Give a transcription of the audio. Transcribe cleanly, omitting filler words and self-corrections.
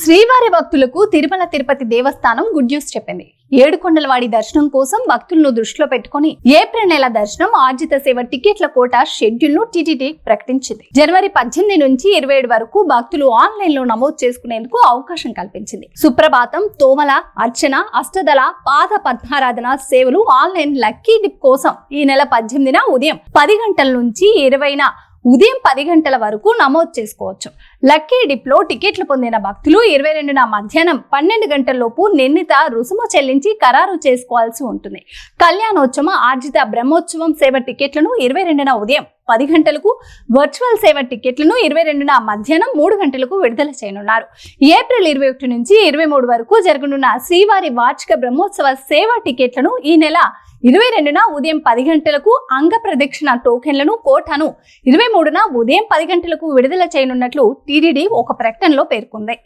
శ్రీవారి భక్తులకు తిరుమల తిరుపతి దేవస్థానం good news చెప్పింది. ఏడుకొండలవాడి దర్శనం కోసం భక్తులను దృష్టిలో పెట్టుకుని ఏప్రిల్ నెల దర్శనం ఆర్జిత సేవ టికెట్ల కోట షెడ్యూల్ ను టీటీడీ ప్రకటించింది. జనవరి 18 నుంచి 27 వరకు భక్తులు ఆన్లైన్ లో నమోదు చేసుకునేందుకు అవకాశం కల్పించింది. సుప్రభాతం, తోమల, అర్చన, అష్టదళ, పాద పద్మారాధన సేవలు ఆన్లైన్ లక్కీ డిప్ కోసం ఈ నెల 18న ఉదయం 10 గంటల నుంచి 20న ఉదయం 10 గంటల వరకు నమోదు చేసుకోవచ్చు. లక్కీ డిప్ లో టికెట్లు పొందిన భక్తులు 22న మధ్యాహ్నం 12 గంటలలోపు నిర్ణీత రుసుము చెల్లించి ఖరారు చేసుకోవాల్సి ఉంటుంది. కళ్యాణోత్సవం, ఆర్జిత బ్రహ్మోత్సవం సేవ టికెట్లను 22న ఉదయం 10 గంటలకు, వర్చువల్ సేవ టికెట్లను 22న మధ్యాహ్నం 3 గంటలకు విడుదల చేయనున్నారు. ఏప్రిల్ 21 నుంచి 23 వరకు జరగనున్న శ్రీవారి వార్షిక బ్రహ్మోత్సవ సేవ టికెట్లను ఈ నెల 22న ఉదయం 10 గంటలకు, అంగ ప్రదక్షిణ టోకెన్లను కోటాను 23న ఉదయం 10 గంటలకు విడుదల చేయనున్నట్లు టీటీడీ ఒక ప్రకటనలో పేర్కొంది.